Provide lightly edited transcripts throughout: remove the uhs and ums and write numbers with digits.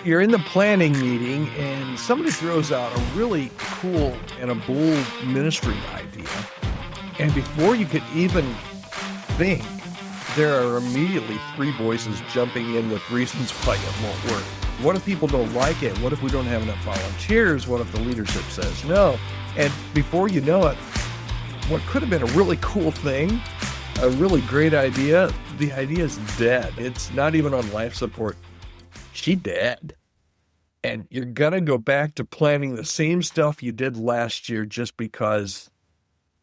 You're in the planning meeting and somebody throws out a really cool and a bold ministry idea. And before you could even think, there are immediately three voices jumping in with reasons why it won't work. What if people don't like it? What if we don't have enough volunteers? What if the leadership says no? And before you know it, what could have been a really cool thing, a really great idea, the idea is dead. It's not even on life support. She dead. And you're going to go back to planning the same stuff you did last year just because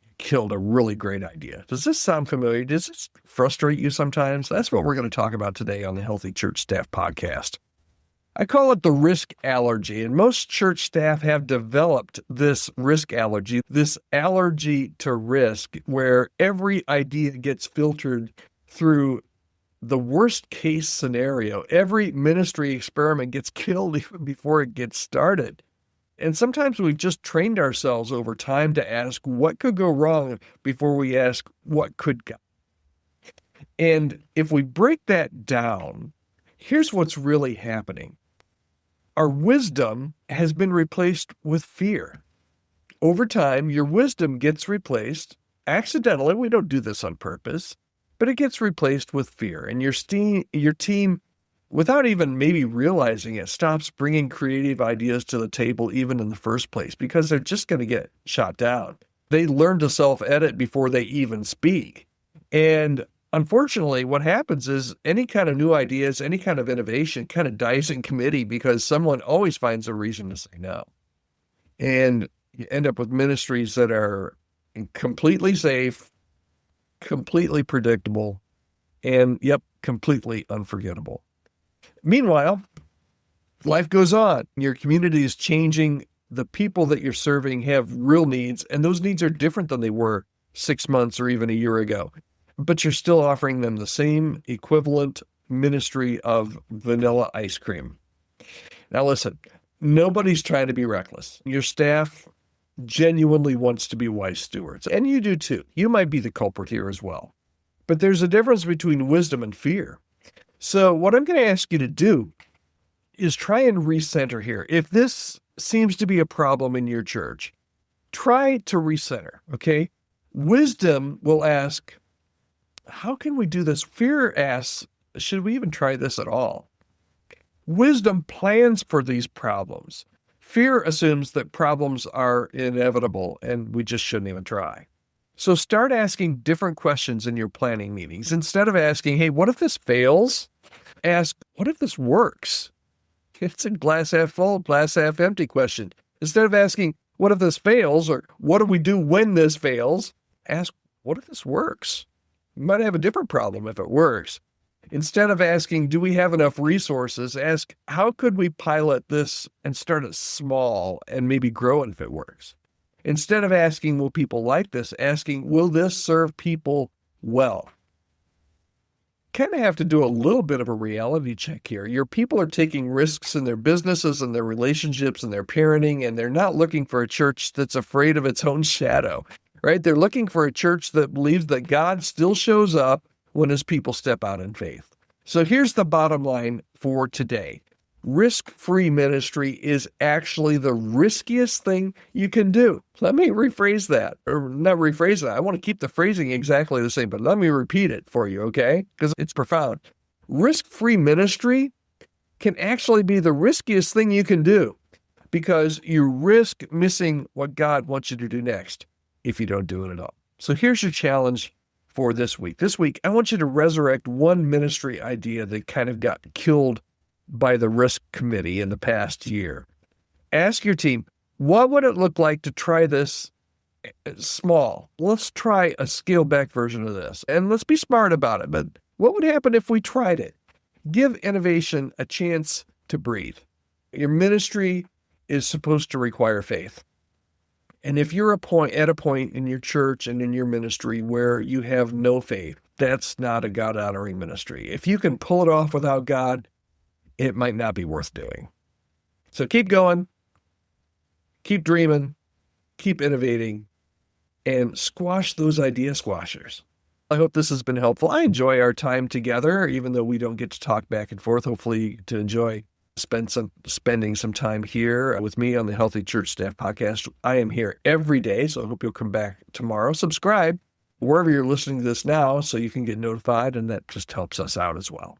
you killed a really great idea. Does this sound familiar? Does this frustrate you sometimes? That's what we're going to talk about today on the Healthy Church Staff Podcast. I call it the risk allergy, and most church staff have developed this risk allergy to risk, where every idea gets filtered through the worst case scenario. Every ministry experiment gets killed even before it gets started. And sometimes we've just trained ourselves over time to ask what could go wrong before we ask what could go. And if we break that down, here's what's really happening. Our wisdom has been replaced with fear. Over time, your wisdom gets replaced accidentally. We don't do this on purpose, but it gets replaced with fear. And your team, without even maybe realizing it, stops bringing creative ideas to the table even in the first place because they're just going to get shot down. They learn to self-edit before they even speak. And unfortunately, what happens is any kind of new ideas, any kind of innovation kind of dies in committee because someone always finds a reason to say no. And you end up with ministries that are completely safe, completely predictable, and completely unforgettable. Meanwhile, life goes on. Your community is changing. The people that you're serving have real needs, and those needs are different than they were 6 months or even a year ago. But you're still offering them the same equivalent ministry of vanilla ice cream. Now listen, nobody's trying to be reckless. Your staff genuinely wants to be wise stewards, and you do too. You might be the culprit here as well. But there's a difference between wisdom and fear. So what I'm going to ask you to do is try and recenter here. If this seems to be a problem in your church, try to recenter, okay? Wisdom will ask, how can we do this? Fear asks, should we even try this at all? Wisdom plans for these problems. Fear assumes that problems are inevitable and we just shouldn't even try. So start asking different questions in your planning meetings. Instead of asking, hey, what if this fails? Ask, what if this works? It's a glass half full, glass half empty question. Instead of asking, what if this fails? Or what do we do when this fails? Ask, what if this works? You might have a different problem if it works. Instead of asking, do we have enough resources? Ask, how could we pilot this and start it small and maybe grow it if it works? Instead of asking, will people like this? Asking, will this serve people well? Kind of have to do a little bit of a reality check here. Your people are taking risks in their businesses and their relationships and their parenting, and they're not looking for a church that's afraid of its own shadow, right? They're looking for a church that believes that God still shows up when his people step out in faith. So here's the bottom line for today. Risk-free ministry is actually the riskiest thing you can do. Let me rephrase that, or not rephrase that. I want to keep the phrasing exactly the same, but let me repeat it for you, okay? Because it's profound. Risk-free ministry can actually be the riskiest thing you can do because you risk missing what God wants you to do next if you don't do it at all. So here's your challenge for this week. This week, I want you to resurrect one ministry idea that kind of got killed by the risk committee in the past year. Ask your team, what would it look like to try this small? Let's try a scaled back version of this. And let's be smart about it. But what would happen if we tried it? Give innovation a chance to breathe. Your ministry is supposed to require faith. And if you're at a point in your church and in your ministry where you have no faith, that's not a God-honoring ministry. If you can pull it off without God, it might not be worth doing. So keep going, keep dreaming, keep innovating, and squash those idea squashers. I hope this has been helpful. I enjoy our time together, even though we don't get to talk back and forth, hopefully to enjoy spending some time here with me on the Healthy Church Staff Podcast. I am here every day, so I hope you'll come back tomorrow. Subscribe wherever you're listening to this now so you can get notified, and that just helps us out as well.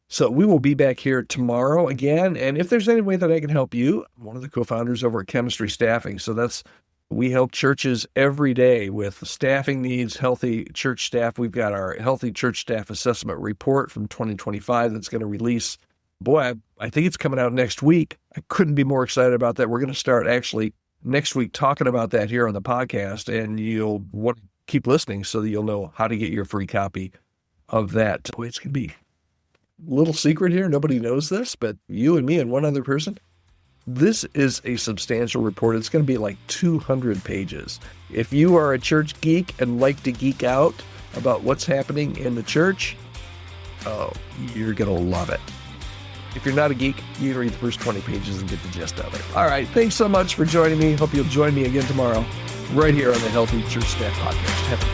So we will be back here tomorrow again, and if there's any way that I can help you, I'm one of the co-founders over at Chemistry Staffing. So we help churches every day with staffing needs, healthy church staff. We've got our Healthy Church Staff Assessment Report from 2025 that's going to release. Boy, I think it's coming out next week. I couldn't be more excited about that. We're going to start actually next week talking about that here on the podcast, and you'll want to keep listening so that you'll know how to get your free copy of that. Boy, it's going to be a little secret here. Nobody knows this, but you and me and one other person. This is a substantial report. It's going to be like 200 pages. If you are a church geek and like to geek out about what's happening in the church, oh, you're going to love it. If you're not a geek, you can read the first 20 pages and get the gist of it. All right. Thanks so much for joining me. Hope you'll join me again tomorrow right here on the Healthy Church Staff Podcast. Have a